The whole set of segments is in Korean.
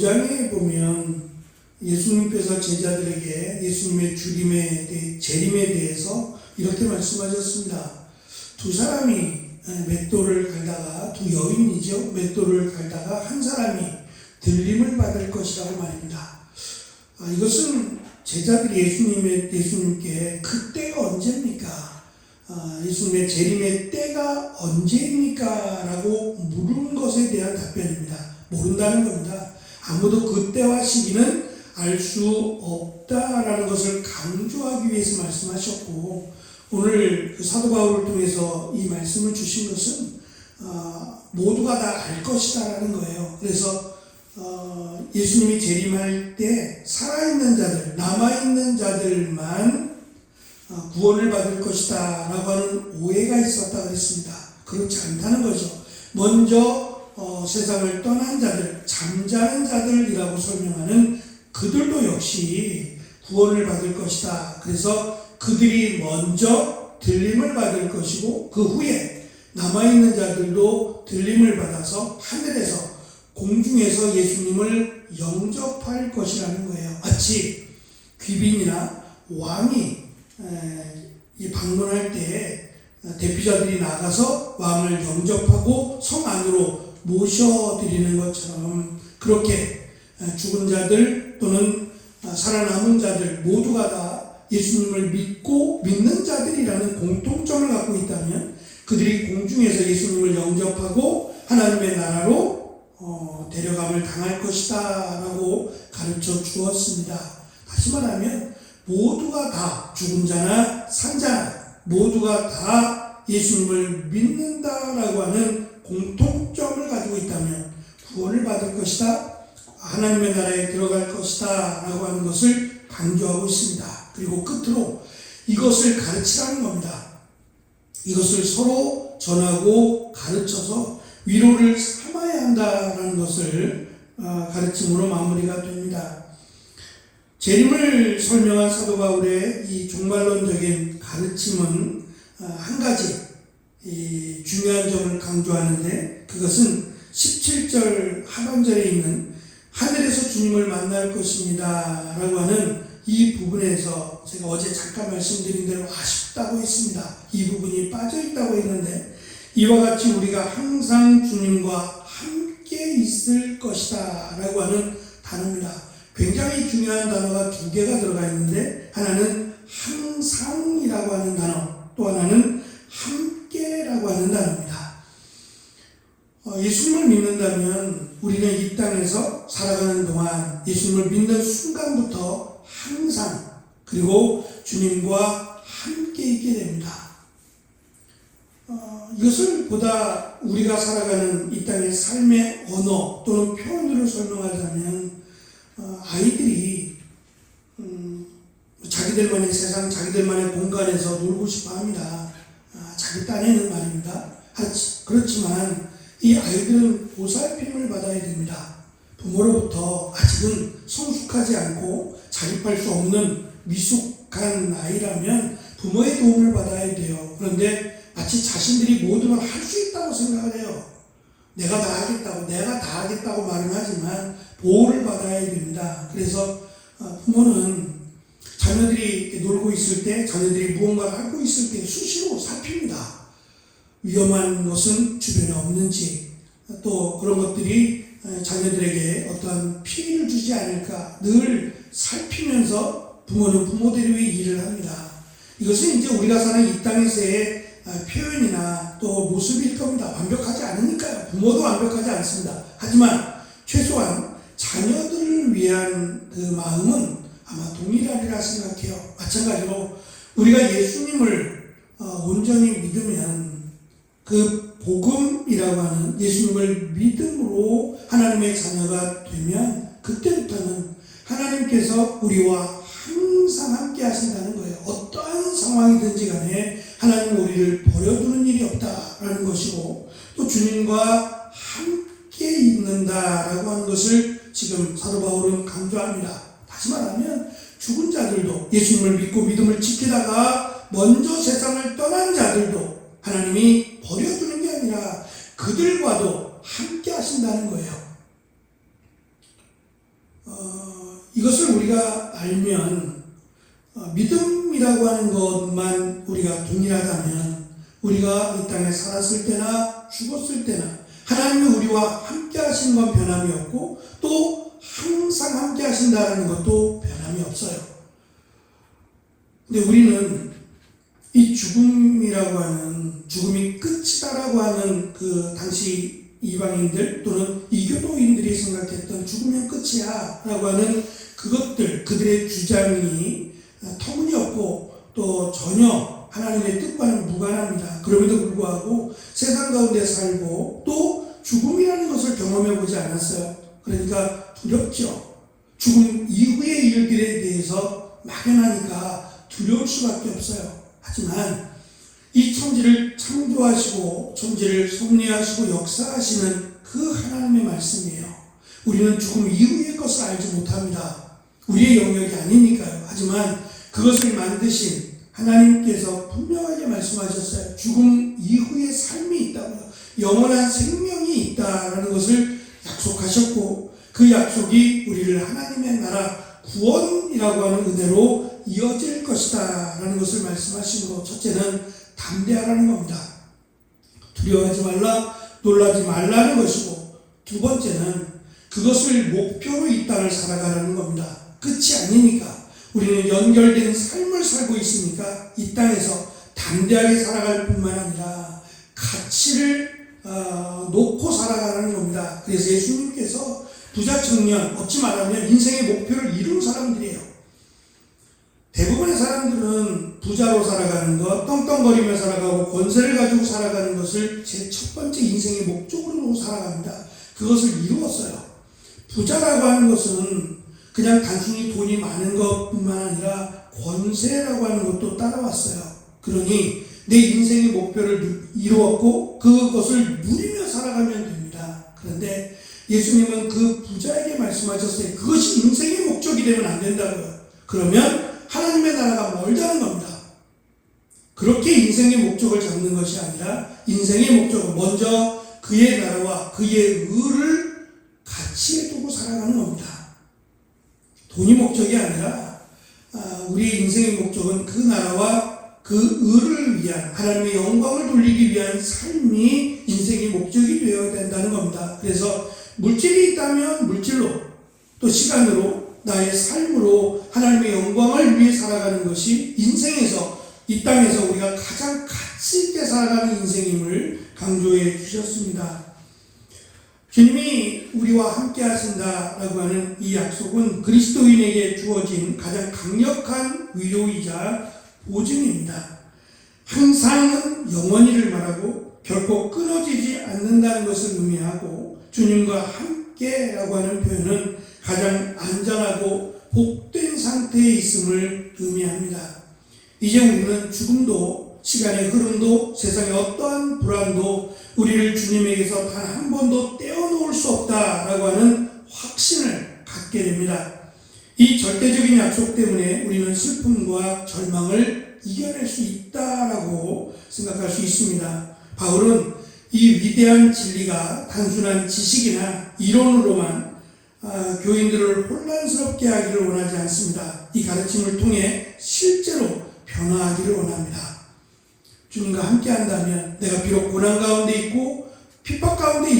5장에 보면 예수님께서 제자들에게 예수님의 재림에 대해서 이렇게 말씀하셨습니다. 두 사람이 맷돌을 갈다가, 두 여인이죠. 맷돌을 갈다가 한 사람이 들림을 받을 것이라고 말입니다. 이것은 제자들이 예수님께 그때가 언제입니까? 예수님의 재림의 때가 언제입니까? 라고 물은 것에 대한 답변입니다. 모른다는 겁니다. 아무도 그 때와 시기는 알 수 없다라는 것을 강조하기 위해서 말씀하셨고, 오늘 그 사도 바울을 통해서 이 말씀을 주신 것은 모두가 다 알 것이다라는 거예요. 그래서 예수님이 재림할 때 살아있는 자들, 남아있는 자들만 구원을 받을 것이다 라고 하는 오해가 있었다 그랬습니다. 그렇지 않다는 거죠. 먼저 세상을 떠난 자들, 잠자는 자들이라고 설명하는 그들도 역시 구원을 받을 것이다. 그래서 그들이 먼저 들림을 받을 것이고, 그 후에 남아있는 자들도 들림을 받아서 하늘에서, 공중에서 예수님을 영접할 것이라는 거예요. 마치 귀빈이나 왕이 방문할 때 대피자들이 나가서 왕을 영접하고 성 안으로 모셔드리는 것처럼, 그렇게 죽은 자들 또는 살아남은 자들 모두가 다 예수님을 믿는 자들이라는 공통점을 갖고 있다면, 그들이 공중에서 예수님을 영접하고 하나님의 나라로 데려감을 당할 것이다 라고 가르쳐 주었습니다. 다시 말하면 모두가 다, 죽은 자나 산 자나 모두가 다 예수님을 믿는다라고 하는 공통점을 가지고 있다면 구원을 받을 것이다, 하나님의 나라에 들어갈 것이다 라고 하는 것을 강조하고 있습니다. 그리고 끝으로 이것을 가르치라는 겁니다. 이것을 서로 전하고 가르쳐서 위로를 삼아야 한다라는 것을 가르침으로 마무리가 됩니다. 재림을 설명한 사도 바울의 이 종말론적인 가르침은 한 가지 중요한 점을 강조하는데, 그것은 17절 하반절에 있는 하늘에서 주님을 만날 것입니다 라고 하는 이 부분에서, 제가 어제 잠깐 말씀드린 대로 아쉽다고 했습니다. 이 부분이 빠져있다고 했는데, 이와 같이 우리가 항상 주님과 함께 있을 것이다 라고 하는 단어입니다. 굉장히 중요한 단어가 두 개가 들어가 있는데, 하나는 항상이라고 하는 단어, 또 하나는 함께라고 하는 단어입니다. 예수님을 믿는다면 우리는 이 땅에서 살아가는 동안 예수님을 믿는 순간부터 항상, 그리고 주님과 함께 있게 됩니다. 이것을 보다 우리가 살아가는 이 땅의 삶의 언어 또는 표현으로 설명하자면, 아이들이 자기들만의 세상, 자기들만의 공간에서 놀고 싶어 합니다. 자기 딴에는 말입니다. 그렇지만 이 아이들은 보살핌을 받아야 됩니다. 부모로부터 아직은 성숙하지 않고 자립할 수 없는 미숙한 아이라면 부모의 도움을 받아야 돼요. 그런데 마치 자신들이 모든 걸 할 수 있다고 생각을 해요. 내가 다 하겠다고 말은 하지만 보호를 받아야 됩니다. 그래서 부모는 자녀들이 놀고 있을 때, 자녀들이 무언가를 하고 있을 때 수시로 살핍니다. 위험한 것은 주변에 없는지, 또 그런 것들이 자녀들에게 어떠한 피해를 주지 않을까 늘 살피면서 부모는 부모대로의 일을 합니다. 이것은 이제 우리가 사는 이 땅에서의 표현이나 또 모습일 겁니다. 완벽하지 않으니까요. 부모도 완벽하지 않습니다. 하지만 최소한 자녀들을 위한 그 마음은 아마 동일하리라 생각해요. 마찬가지로 우리가 예수님을 온전히 믿으면, 그 복음이라고 하는 예수님을 믿음으로 하나님의 자녀가 되면, 그때부터는 하나님께서 우리와 항상 함께 하신다는 거예요. 어떠한 상황이든지 간에 하나님은 우리를 버려두는 일이 없다라는 것이고, 또 주님과 함께 있는다라고 하는 것을 지금 사도 바울은 강조합니다. 다시 말하면 죽은 자들도, 예수님을 믿고 믿음을 지키다가 먼저 세상을 떠난 자들도 하나님이 버려두는 게 아니라 그들과도 함께 하신다는 거예요. 보면 믿음이라고 하는 것만 우리가 동일하다면 우리가 이 땅에 살았을 때나 죽었을 때나 하나님이 우리와 함께 하신 건 변함이 없고 또 항상 함께 하신다는 것도 변함이 없어요. 근데 우리는 이 죽음이라고 하는, 죽음이 끝이다라고 하는 그 당시 이방인들 또는 이교도인들이 생각했던 죽으면 끝이야 라고 하는 그것들, 그들의 주장이 터무니없고 또 전혀 하나님의 뜻과는 무관합니다. 그럼에도 불구하고 세상 가운데 살고 또 죽음이라는 것을 경험해 보지 않았어요. 그러니까 두렵죠. 죽음 이후의 일들에 대해서 막연하니까 두려울 수밖에 없어요. 하지만 이 천지를 창조하시고 천지를 섭리하시고 역사하시는 그 하나님의 말씀이에요. 우리는 죽음 이후의 것을 알지 못합니다. 우리의 영역이 아니니까요. 하지만 그것을 만드신 하나님께서 분명하게 말씀하셨어요. 죽음 이후의 삶이 있다고요. 영원한 생명이 있다라는 것을 약속하셨고 그 약속이 우리를 하나님의 나라 구원이라고 하는 은혜로 이어질 것이다 라는 것을 말씀하시므로 첫째는 담대하라는 겁니다. 두려워하지 말라, 놀라지 말라는 것이고 두 번째는 그것을 목표로 이 땅을 살아가라는 겁니다. 끝이 아니니까 우리는 연결된 삶을 살고 있으니까 이 땅에서 담대하게 살아갈 뿐만 아니라 가치를 놓고 살아가라는 겁니다. 그래서 예수님께서 부자 청년, 어찌 말하면 인생의 목표를 이룬 사람들이에요. 대부분의 사람들은 부자로 살아가는 것, 떵떵거리며 살아가고 권세를 가지고 살아가는 것을 제 첫 번째 인생의 목적으로 놓고 살아갑니다. 그것을 이루었어요. 부자라고 하는 것은 그냥 단순히 돈이 많은 것뿐만 아니라 권세라고 하는 것도 따라왔어요. 그러니 내 인생의 목표를 이루었고 그것을 누리며 살아가면 됩니다. 그런데 예수님은 그 부자에게 말씀하셨어요. 그것이 인생의 목적이 되면 안 된다고요. 그러면 하나님의 나라가 멀다는 겁니다. 그렇게 인생의 목적을 잡는 것이 아니라 인생의 목적은 먼저 그의 나라와 그의 의를 가치에 두고 살아가는 겁니다. 돈이 목적이 아니라 우리의 인생의 목적은 그 나라와 그 의를 위한 하나님의 영광을 돌리기 위한 삶이 인생의 목적이 되어야 된다는 겁니다. 그래서 물질이 있다면 물질로 또 시간으로 나의 삶으로 하나님의 영광을 위해 살아가는 것이 인생에서 이 땅에서 우리가 가장 가치 있게 살아가는 인생임을 강조해 주셨습니다. 주님이 우리와 함께 하신다라고 하는 이 약속은 그리스도인에게 주어진 가장 강력한 위로이자 보증입니다. 항상은 영원히를 말하고 결코 끊어지지 않는다는 것을 의미하고 주님과 함께라고 하는 표현은 가장 안전하고 복된 상태에 있음을 의미합니다. 이제 우리는 죽음도 시간의 흐름도 세상의 어떠한 불안도 우리를 주님에게서 단 한 번도 떼어놓을 수 없다라고 하는 확신을 갖게 됩니다. 이 절대적인 약속 때문에 우리는 슬픔과 절망을 이겨낼 수 있다라고 생각할 수 있습니다. 바울은 이 위대한 진리가 단순한 지식이나 이론으로만 교인들을 혼란스럽게 하기를 원하지 않습니다. 이 가르침을 통해 실제로 변화하기를 원합니다. 주님과 함께 한다면 내가 비록 고난 가운데 있고 핍박 가운데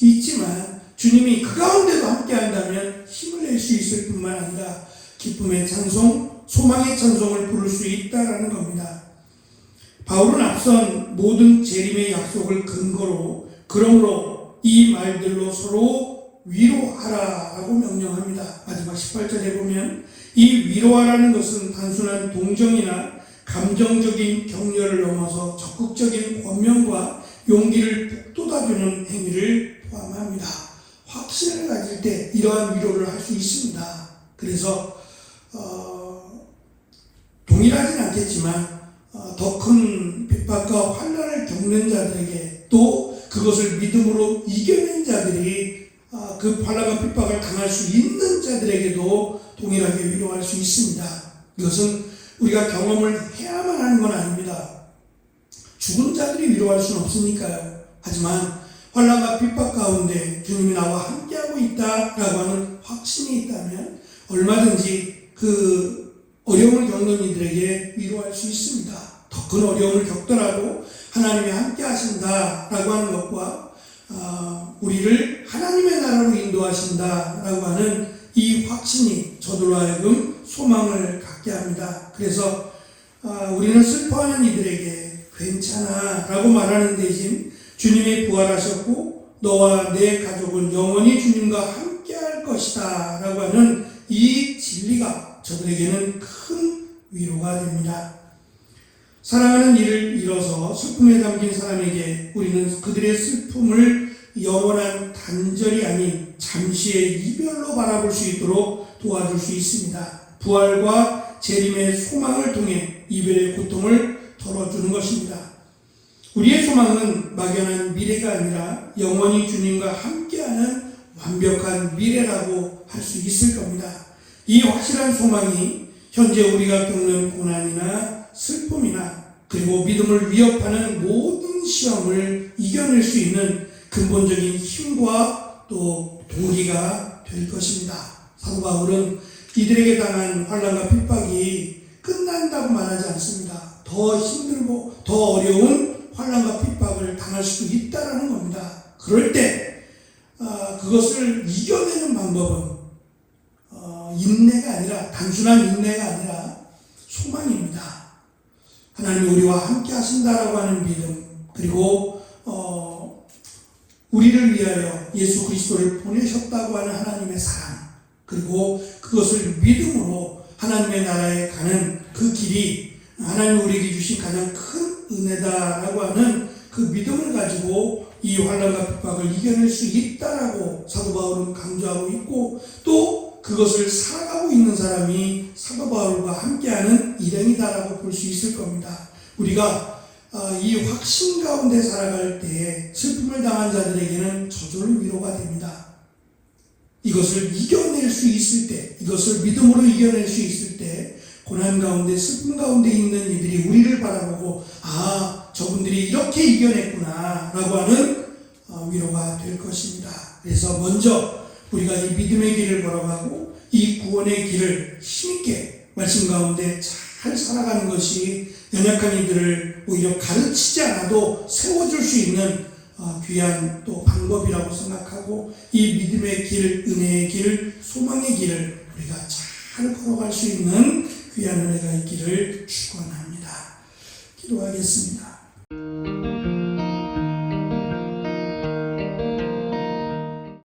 있지만 주님이 그 가운데도 함께 한다면 힘을 낼 수 있을 뿐만 아니라 기쁨의 찬송, 소망의 찬송을 부를 수 있다라는 겁니다. 바울은 앞선 모든 재림의 약속을 근거로 그러므로 이 말들로 서로 위로하라라고 명령합니다. 마지막 18절에 보면 이 위로하라는 것은 단순한 동정이나 감정적인 격려를 넘어서 적극적인 권면과 용기를 북돋아주는 행위를 포함합니다. 확신을 가질 때 이러한 위로를 할 수 있습니다. 그래서 동일하진 않겠지만 더 큰 핍박과 환난을 겪는 자들에게 또 그것을 믿음으로 이겨낸 자들이 그 환난과 핍박을 당할 수 있는 자들에게도 동일하게 위로할 수 있습니다. 이것은 우리가 경험을 해야만 하는 건 아닙니다. 죽은 자들이 위로할 수는 없으니까요. 하지만 환난과 핍박 가운데 주님이 나와 함께하고 있다라고 하는 확신이 있다면 얼마든지 그 어려움을 겪는 이들에게 위로할 수 있습니다. 더 큰 어려움을 겪더라도 하나님이 함께 하신다라고 하는 것과 우리를 하나님의 나라로 인도하신다라고 하는 이 확신이 저들로 하여금 소망을 갖게 합니다. 그래서 우리는 슬퍼하는 이들에게 괜찮아 라고 말하는 대신 주님이 부활하셨고 너와 내 가족은 영원히 주님과 함께 할 것이다 라고 하는 이 진리가 저들에게는 큰 위로가 됩니다. 사랑하는 이를 잃어서 슬픔에 잠긴 사람에게 우리는 그들의 슬픔을 영원한 단절이 아닌 잠시의 이별로 바라볼 수 있도록 도와줄 수 있습니다. 부활과 재림의 소망을 통해 이별의 고통을 덜어주는 것입니다. 우리의 소망은 막연한 미래가 아니라 영원히 주님과 함께하는 완벽한 미래라고 할 수 있을 겁니다. 이 확실한 소망이 현재 우리가 겪는 고난이나 슬픔이나 그리고 믿음을 위협하는 모든 시험을 이겨낼 수 있는 근본적인 힘과 또 동기가 될 것입니다. 사도 바울은 이들에게 당한 환난과 핍박이 끝난다고 말하지 않습니다. 더 힘들고 더 어려운 환난과 핍박을 당할 수도 있다는 겁니다. 그럴 때 그것을 이겨내는 방법은 인내가 아니라 단순한 인내가 아니라 소망입니다. 하나님이 우리와 함께 하신다라고 하는 믿음, 그리고 우리를 위하여 예수 그리스도를 보내셨다고 하는 하나님의 사랑, 그리고 그것을 믿음으로 하나님의 나라에 가는 그 길이 하나님이 우리에게 주신 가장 큰 은혜다라고 하는 그 믿음을 가지고 이 환난과 핍박을 이겨낼 수 있다라고 사도 바울은 강조하고 있고, 또 그것을 살아가고 있는 사람이 사도 바울과 함께하는 일행이다라고 볼 수 있을 겁니다. 우리가 이 확신 가운데 살아갈 때 슬픔을 당한 자들에게는 저절로 위로가 됩니다. 이것을 이겨낼 수 있을 때, 이것을 믿음으로 이겨낼 수 있을 때 고난 가운데 슬픔 가운데 있는 이들이 우리를 바라보고 저분들이 이렇게 이겨냈구나 라고 하는 위로가 될 것입니다. 그래서 먼저 우리가 이 믿음의 길을 걸어가고 이 구원의 길을 힘있게 말씀 가운데 잘 살아가는 것이 연약한 이들을 오히려 가르치지 않아도 세워줄 수 있는 귀한 또 방법이라고 생각하고 이 믿음의 길, 은혜의 길, 소망의 길을 우리가 잘 걸어갈 수 있는 귀한 은혜가 있기를 축원합니다. 기도하겠습니다.